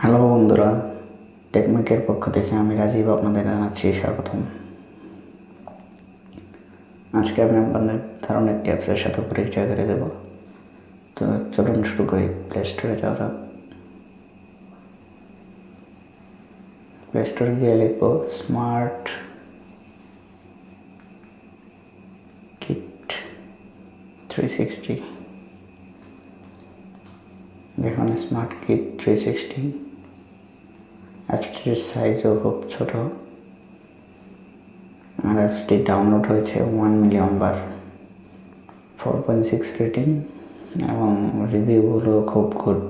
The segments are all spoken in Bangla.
হ্যালো বন্ধুরা, টেকমিকের পক্ষ থেকে আমি রাজীব আপনাদের জানাচ্ছি স্বাগতম। আজকে আমি আপনাদের দারুণ একটি অ্যাপসের সাথে পরিচয় করে দেব। তো চলুন শুরু করি। প্লে স্টোরে যাওয়া যাক। প্লে স্টোরে গিয়ে লিখব স্মার্ট কিট 360। দেখুন স্মার্ট কিট 360 অ্যাপসটির সাইজও খুব ছোট। আর অ্যাপসটি ডাউনলোড হয়েছে 1 মিলিয়ন বার, 4.6 রেটিং এবং রিভিউগুলো খুব গুড।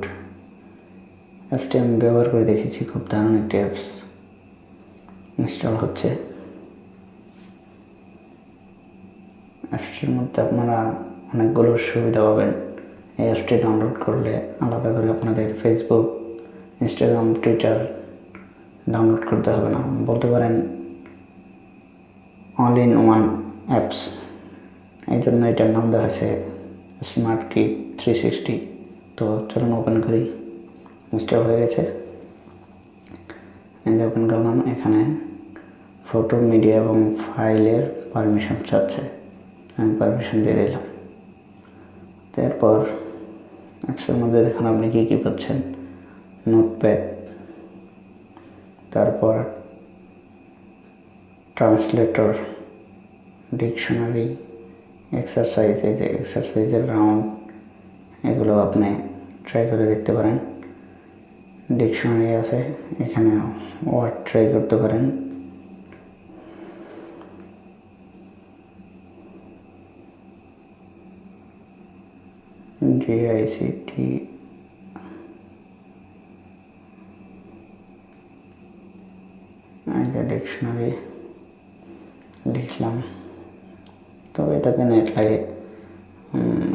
অ্যাপসটি আমি ব্যবহার করে দেখেছি, খুব দারুণ একটি অ্যাপস। ইনস্টল হচ্ছে। অ্যাপসটির মধ্যে আপনারা অনেকগুলো সুবিধা পাবেন। এই অ্যাপসটি ডাউনলোড করলে আলাদা করে আপনাদের ফেসবুক, ইনস্টাগ্রাম, টুইটার ডাউনলোড করতে হবে না। বলতে পারেন অল ইন ওয়ান অ্যাপস। এই জন্য এটার নাম দেওয়া হয়েছে স্মার্ট কিট 360। তো চলুন ওপেন করি। ইনস্টল হয়ে গেছে। এই যে ওপেন করলাম। এখানে ফটো, মিডিয়া এবং ফাইলের পারমিশন চাচ্ছে। আমি পারমিশন দিয়ে দিলাম। তারপর অ্যাপসের মধ্যে দেখুন আপনি কী কী পাচ্ছেন। নোটপ্যাড, তারপর ট্রান্সলেটর, ডিকশনারি, এক্সারসাইজ, এই যে এক্সারসাইজের রাউন্ড, এগুলো আপনি ট্রাই করে দেখতে পারেন। ডিকশনারি আছে, এখানে ওয়ার্ড ট্রাই করতে পারেন। ডিআইসিটি, ডিকশনারি লিখলাম। তো এটাতে নেট লাগে,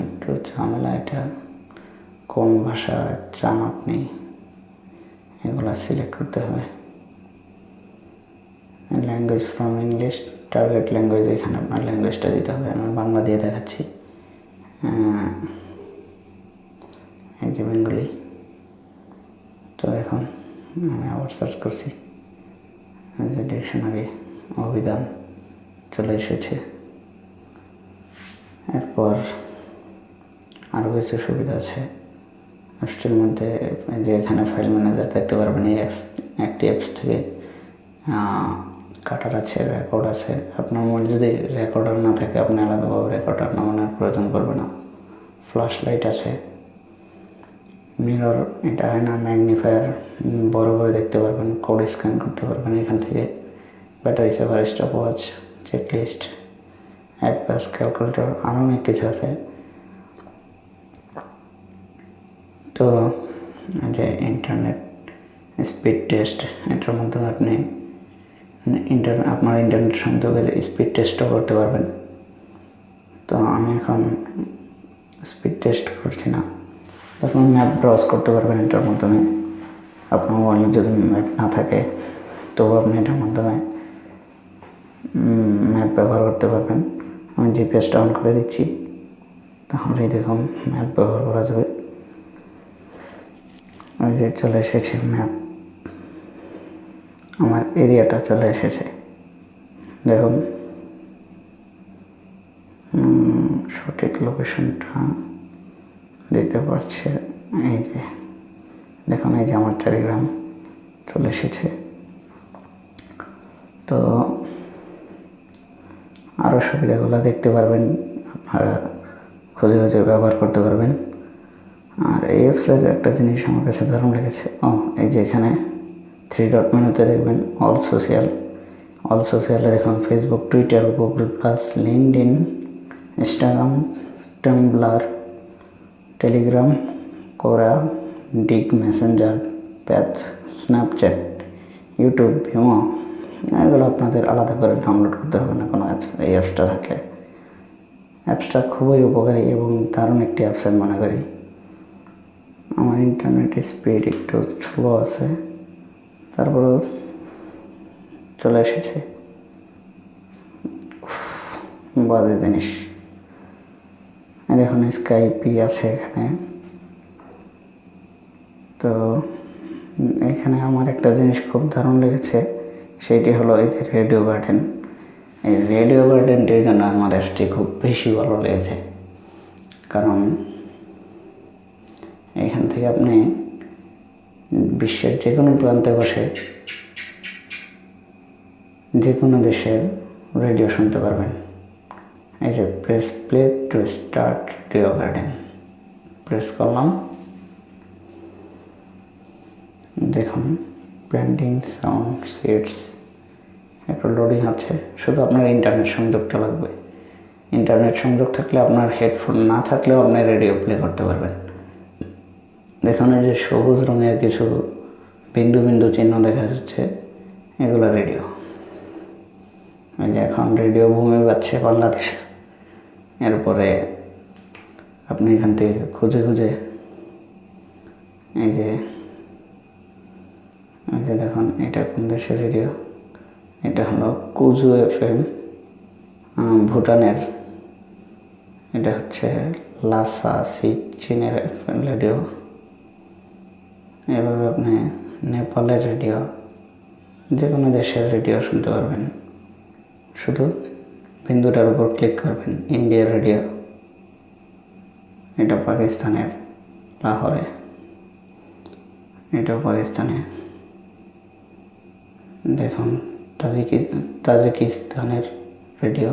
একটু ঝামেলা। এটা কোন ভাষা চান আপনি, এগুলো সিলেক্ট করতে হবে। Language from English, target language, এখানে আপনার ল্যাঙ্গুয়েজটা দিতে হবে। আমি বাংলা দিয়ে দেখাচ্ছি। এই যে বেঙ্গলি। তো এখন আমি আবার সার্চ করছি। যে ডিকশনারি, অভিধান চলে এসেছে। এরপর আরও কিছু সুবিধা আছে অ্যাপসটির মধ্যে। যে এখানে ফাইল ম্যানেজার দেখতে পারবেন। এই একটি অ্যাপস থেকে কাটার আছে, রেকর্ড আছে। আপনার মনে যদি রেকর্ডার না থাকে, আপনি আলাদাভাবে রেকর্ডার নামানোর প্রয়োজন পড়বে না। ফ্ল্যাশ লাইট আছে, মিরর, এটা আয়না, ম্যাগনিফায়ার, বড় করে দেখতে পারবেন, কোড স্ক্যান করতে পারবেন এখান থেকে। Battery saver, stop watch, checklist, advance calculator, আরও অনেক কিছু আছে। তো যে ইন্টারনেট স্পিড টেস্ট, এটার মাধ্যমে আপনি আপনার ইন্টারনেট সংযোগের স্পিড টেস্টও করতে পারবেন। তো আমি এখন স্পিড টেস্ট করছি না। তখন ম্যাপ ব্রাউজ করতে পারবেন এটার মাধ্যমে। আপনার মোবাইলে যদি ম্যাপ না থাকে, তবু আপনি এটার মাধ্যমে ম্যাপ ব্যবহার করতে পারবেন। আমি জিপিএসটা অন করে দিচ্ছি, তাহলেই দেখুন ম্যাপ ব্যবহার করা যাবে। ওই যে চলে এসেছে ম্যাপ, আমার এরিয়াটা চলে এসেছে। দেখুন সঠিক লোকেশনটা দিতে পারছে। এই যে দেখুন, এই যে আমার চারিগ্রাম চলে এসেছে। তো আরও সুবিধাগুলো দেখতে পারবেন, আপনারা খুঁজে খুঁজে ব্যবহার করতে পারবেন। আর এই অ্যাপসের একটা জিনিস আমার কাছে দারুণ লেগেছে। এই যে এখানে 3 ডট মেনুতে দেখবেন অল সোশ্যালে দেখুন Facebook, Twitter, Google plus, LinkedIn, Instagram, tumbler, Telegram, কোরা, ডিগ, Messenger, path, Snapchat, YouTube, Bhimo, এগুলো আপনাদের আলাদা করে ডাউনলোড করতে হবে না কোনো অ্যাপস। এই অ্যাপসটা থাকলে অ্যাপসটা খুবই উপকারী এবং দারুণ একটি অ্যাপস আমি মনে করি। আমার ইন্টারনেট স্পিড একটু স্লো আছে, তারপরেও চলে এসেছে। বাজে জিনিস। দেখুন স্কাইপি আছে এখানে। তো এখানে আমার একটা জিনিস খুব দারুণ লেগেছে, সেইটি হলো এই যে রেডিও গার্ডেন। এই রেডিও গার্ডেনটির জন্য আমার অ্যাপসটি খুব বেশি ভালো লেগেছে, কারণ এখান থেকে আপনি বিশ্বের যে কোনো প্রান্তে বসে যে কোনো দেশের রেডিও শুনতে পারবেন। এই যে press play to start radio garden, press করলাম, দেখুন পেন্টিং সাউন্ড সিটস একটু লোডিং হচ্ছে। শুধু আপনার ইন্টারনেট সংযোগটা লাগবে। ইন্টারনেট সংযোগ থাকলে আপনার হেডফোন না থাকলেও আপনি রেডিও প্লে করতে পারবেন। দেখুন এই যে সবুজ রঙের কিছু বিন্দু বিন্দু চিহ্ন দেখা যাচ্ছে, এগুলো রেডিও। এই যে এখন রেডিও ভূমি পাচ্ছে বাংলাদেশে। এরপরে আপনি এখান থেকে খুঁজে খুঁজে এই যে দেখুন এটা কোন দেশের রেডিও, এটা হলো কুজু FM ভুটানের, এটা হচ্ছে লাসা সি চীনের রেডিও। এভাবে আপনি নেপালের রেডিও, যে কোনো দেশের রেডিও শুনতে পারবেন। শুধু বিন্দুটার উপর ক্লিক করবেন। ইন্ডিয়ার রেডিও, এটা পাকিস্তানের লাহোরে, এটাও পাকিস্তানে। দেখুন তাজিকিস্তানের রেডিও,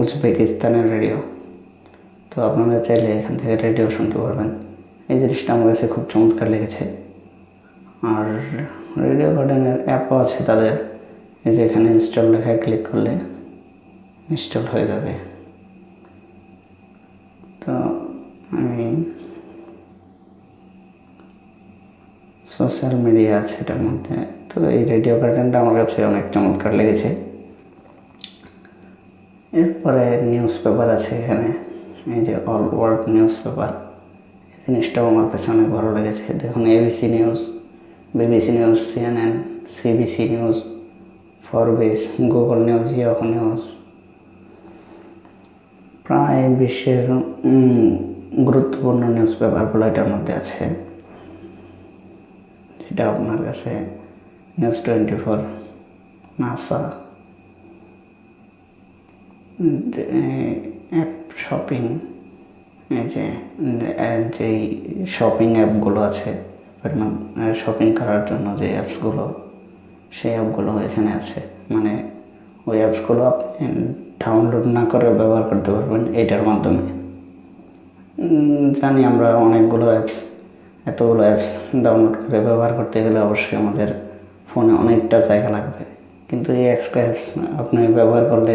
উজবেকিস্তানের রেডিও। তো আপনারা চাইলে এখান থেকে রেডিও শুনতে পারবেন। এই জিনিসটা আমার কাছে খুব চমৎকার লেগেছে। আর রেডিও গার্ডেনের অ্যাপও আছে তাদের, এই যে এখানে ইনস্টল লেখায় ক্লিক করলে ইনস্টল হয়ে যাবে। তো আমি সোশ্যাল মিডিয়া আছে এটার মধ্যে। তো এই রেডিও গার্ডেনটা আমার কাছে অনেক চমৎকার লেগেছে। এরপরে নিউজ পেপার আছে এখানে, এই যে অল ওয়ার্ল্ড নিউজ পেপার, এই জিনিসটাও আমার কাছে অনেক ভালো লেগেছে। দেখুন ABC news, BBC news, CNN, CBC news, Forbes, Google news, Yahoo news, প্রায় বিশ্বের গুরুত্বপূর্ণ নিউজ পেপারগুলো এটার মধ্যে আছে। যেটা আপনার কাছে নিউজ 24, নাসা, অ্যাপ শপিং, এই যে যেই শপিং অ্যাপগুলো আছে শপিং করার জন্য যে অ্যাপসগুলো, সেই অ্যাপগুলো এখানে আছে। মানে ওই অ্যাপসগুলো আপনি ডাউনলোড না করে ব্যবহার করতে পারবেন এটার মাধ্যমে। জানি আমরা অনেকগুলো অ্যাপস, এতগুলো অ্যাপস ডাউনলোড করে ব্যবহার করতে গেলে অবশ্যই আমাদের ফোনে অনেকটা জায়গা লাগবে, কিন্তু এই একটা অ্যাপস আপনি ব্যবহার করলে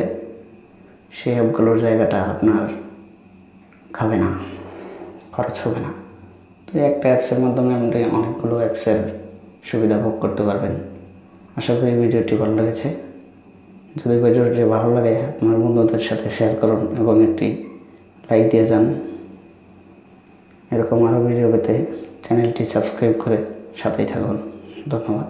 সেই অ্যাপগুলোর জায়গাটা আপনার খাবে না, খরচ হবে না। তো এই একটা অ্যাপসের মাধ্যমে আপনি অনেকগুলো অ্যাপসের সুবিধা ভোগ করতে পারবেন। আশা করি ভিডিওটি ভালো লেগেছে। যদি ভিডিওটি ভালো লাগে আপনার বন্ধুদের সাথে শেয়ার করুন এবং একটি লাইক দিয়ে যান। এরকম আরও ভিডিও পেতে চ্যানেলটি সাবস্ক্রাইব করে সাথেই থাকুন। ধন্যবাদ।